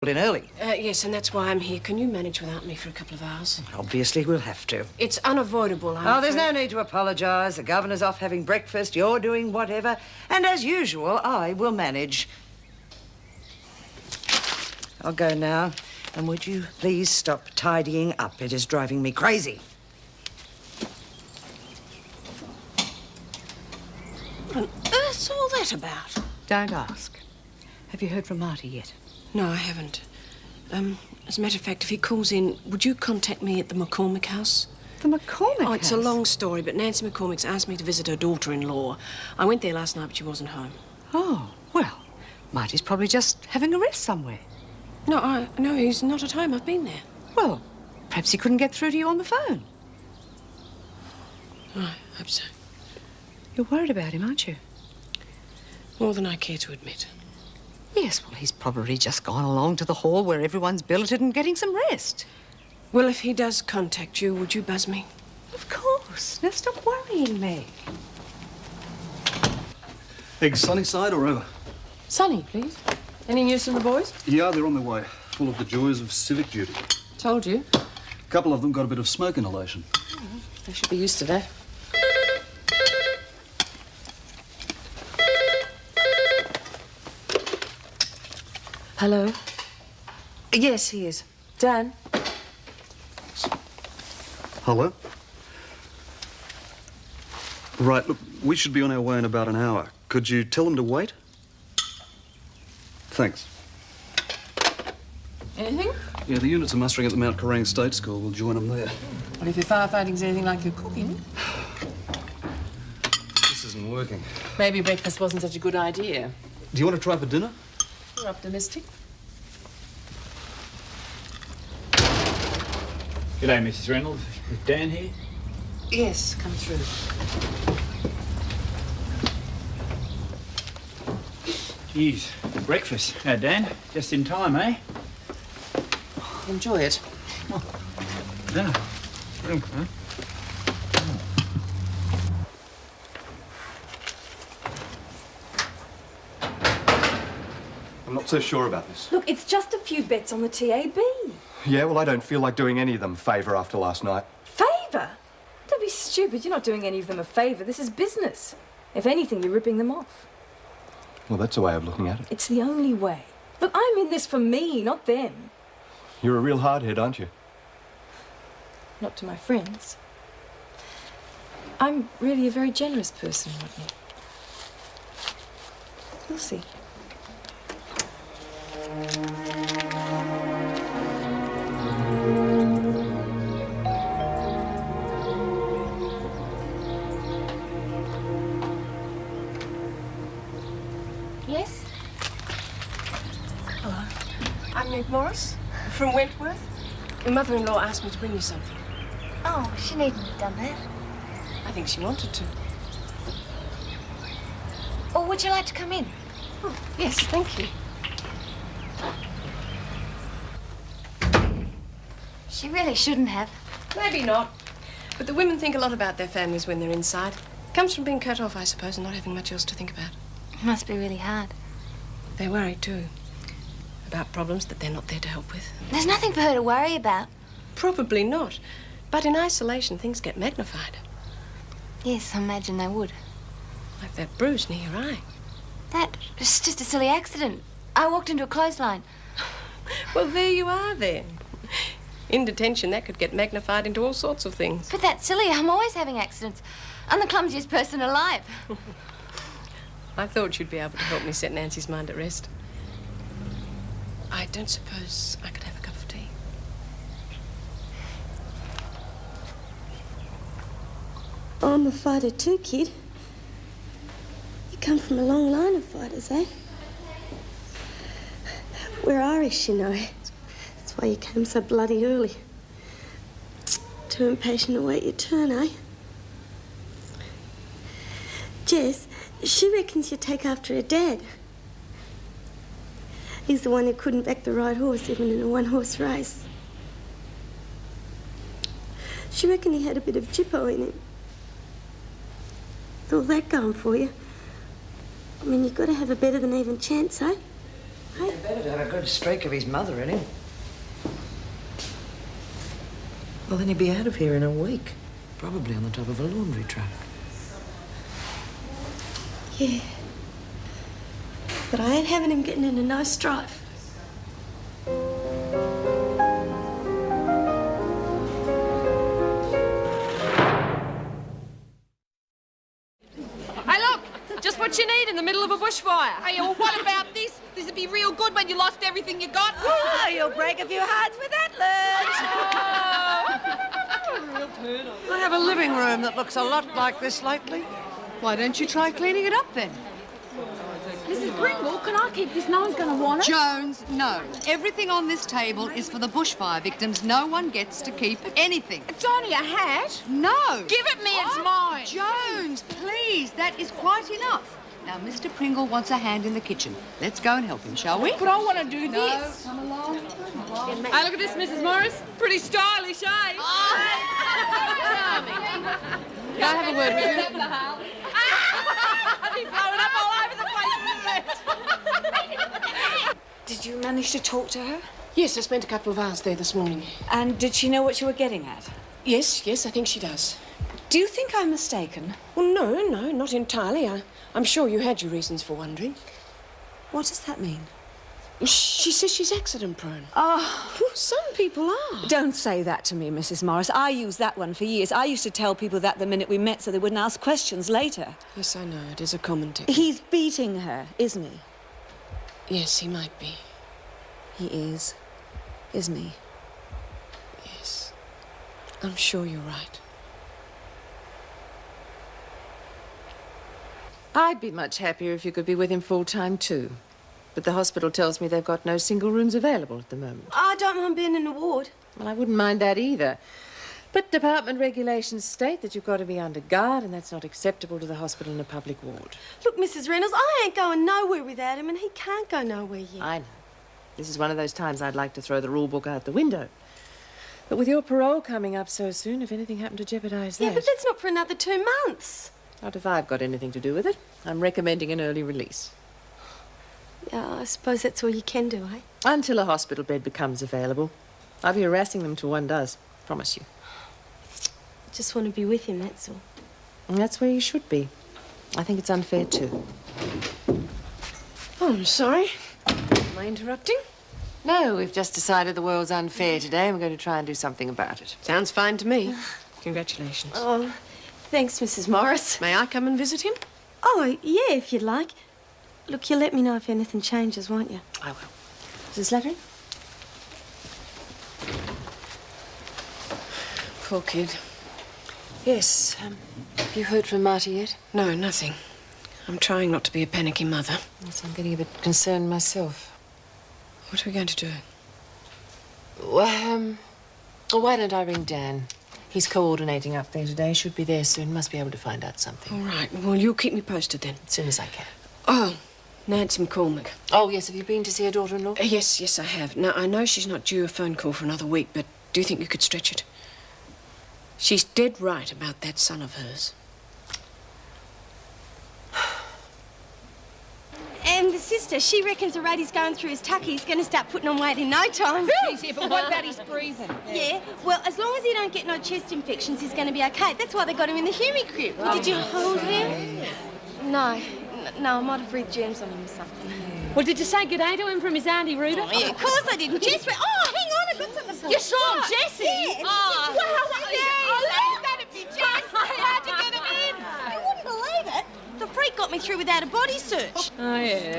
in early. Yes, and that's why I'm here. Can you manage without me for a couple of hours? Obviously, we'll have to. It's unavoidable, there's no need to apologise. The governor's off having breakfast, you're doing whatever, and as usual, I will manage. I'll go now, and would you please stop tidying up? It is driving me crazy. What on earth's all that about? Don't ask. Have you heard from Marty yet? No, I haven't. As a matter of fact, if he calls in, would you contact me at the McCormick house? The McCormick house? Oh, it's a long story, but Nancy McCormick's asked me to visit her daughter-in-law. I went there last night, but she wasn't home. Oh, well, Marty's probably just having a rest somewhere. No, he's not at home. I've been there. Well, perhaps he couldn't get through to you on the phone. Oh, I hope so. You're worried about him, aren't you? More than I care to admit. Yes, well, he's probably just gone along to the hall where everyone's billeted and getting some rest. Well, if he does contact you, would you buzz me? Of course. Now stop worrying, Meg. Eggs sunny side or over? Sunny, please. Any news from the boys? Yeah, they're on their way. Full of the joys of civic duty. Told you. A couple of them got a bit of smoke inhalation. They should be used to that. Hello? Yes, he is. Dan? Hello? Right, look, we should be on our way in about an hour. Could you tell them to wait? Thanks. Anything? Yeah, the units are mustering at the Mount Kerrang State School. We'll join them there. Well, if your firefighting's anything like your cooking... This isn't working. Maybe breakfast wasn't such a good idea. Do you want to try for dinner? You're optimistic. G'day, Mrs. Reynolds. Is Dan here? Yes, come through. Geez, breakfast. Now, Dan, just in time, eh? Enjoy it. Yeah. Okay. I'm not so sure about this. Look, it's just a few bets on the TAB. Yeah, well, I don't feel like doing any of them a favour after last night. Favour? Don't be stupid. You're not doing any of them a favour. This is business. If anything, you're ripping them off. Well, that's a way of looking at it. It's the only way. Look, I'm in this for me, not them. You're a real hardhead, aren't you? Not to my friends. I'm really a very generous person, Rodney. You'll see. Yes? Hello. I'm Meg Morris, from Wentworth. Your mother-in-law asked me to bring you something. Oh, she needn't have done that. I think she wanted to. Or would you like to come in? Oh, yes, thank you. She really shouldn't have. Maybe not. But the women think a lot about their families when they're inside. Comes from being cut off, I suppose, and not having much else to think about. It must be really hard. They worry, too. About problems that they're not there to help with. There's nothing for her to worry about. Probably not. But in isolation, things get magnified. Yes, I imagine they would. Like that bruise near your eye. That was just a silly accident. I walked into a clothesline. Well, there you are, then. In detention, that could get magnified into all sorts of things. But that's silly. I'm always having accidents. I'm the clumsiest person alive. I thought you'd be able to help me set Nancy's mind at rest. I don't suppose I could have a cup of tea. I'm a fighter too, kid. You come from a long line of fighters, eh? We're Irish, you know. That's why you came so bloody early. Too impatient to wait your turn, eh? Jess, she reckons you take after her dad. He's the one who couldn't back the right horse even in a one-horse race. She reckoned he had a bit of jippo in him. With all that going for you, I mean, you've got to have a better than even chance, eh? He'd better to have a good streak of his mother in him. Well, then he'd be out of here in a week. Probably on the top of a laundry truck. Yeah. But I ain't having him getting into no strife. Hey, look! Just what you need in the middle of a bushfire. Hey, well, what about this? This'd be real good when you lost everything you got. Oh, you'll break a few hearts with that, Lurch. I have a living room that looks a lot like this lately. Why don't you try cleaning it up then? Mrs. Pringle, can I keep this? No one's going to want it. Jones, no. Everything on this table is for the bushfire victims. No one gets to keep anything. It's only a hat. No. Give it me, it's mine. Jones, please, that is quite enough. Now, Mr. Pringle wants a hand in the kitchen. Let's go and help him, shall we? But I want to do this. Come along. Hey, look at this, Mrs. Morris. Pretty stylish, eh? Charming. Can I have a word with you? I'll be blowing up all over the place. Did you manage to talk to her? Yes, I spent a couple of hours there this morning. And did she know what you were getting at? Yes, I think she does. Do you think I'm mistaken? Well, no, not entirely. I'm sure you had your reasons for wondering. What does that mean? She says she's accident-prone. Oh. Some people are. Don't say that to me, Mrs. Morris. I used that one for years. I used to tell people that the minute we met so they wouldn't ask questions later. Yes, I know. It is a common technique. He's beating her, isn't he? Yes, he might be. He is, isn't he? Yes. I'm sure you're right. I'd be much happier if you could be with him full-time, too. But the hospital tells me they've got no single rooms available at the moment. I don't mind being in the ward. Well, I wouldn't mind that either. But department regulations state that you've got to be under guard, and that's not acceptable to the hospital in a public ward. Look, Mrs. Reynolds, I ain't going nowhere without him, and he can't go nowhere yet. I know. This is one of those times I'd like to throw the rule book out the window. But with your parole coming up so soon, if anything happened to jeopardise that... Yeah, but that's not for another 2 months. Not if I've got anything to do with it. I'm recommending an early release. Yeah, I suppose that's all you can do, eh? Until a hospital bed becomes available. I'll be harassing them till one does. Promise you. I just want to be with him, that's all. And that's where you should be. I think it's unfair, too. Oh, I'm sorry. Am I interrupting? No, we've just decided the world's unfair today, and we're going to try and do something about it. Sounds fine to me. Congratulations. Oh, thanks, Mrs. Morris. May I come and visit him? Oh, yeah, if you'd like. Look, you'll let me know if anything changes, won't you? I will. Mrs. Slattery? Poor kid. Yes. Have you heard from Marty yet? No, nothing. I'm trying not to be a panicky mother. Yes, I'm getting a bit concerned myself. What are we going to do? Well, why don't I ring Dan? He's coordinating up there today. Should be there soon. Must be able to find out something. All right. Well, you'll keep me posted then. As soon as I can. Oh, Nancy McCormick. Oh, yes. Have you been to see her daughter-in-law? Yes, I have. Now, I know she's not due a phone call for another week, but do you think you could stretch it? She's dead right about that son of hers. And the sister, she reckons the rate he's going through his tucky, he's going to start putting on weight in no time. Yeah, but what about his breathing? Yeah, well, as long as he don't get no chest infections, he's going to be okay. That's why they got him in the humi crib. Well, did you hold him? No, I might have breathed germs on him or something. Well, did you say good day to him from his Auntie Rhoda? Oh, yeah, of course I didn't. Jess, hang on, I got something for you. You saw Jessie? Yeah. Oh, That'd be Jess. How'd you get him in? You wouldn't believe it. The freak got me through without a body search. Oh, yeah.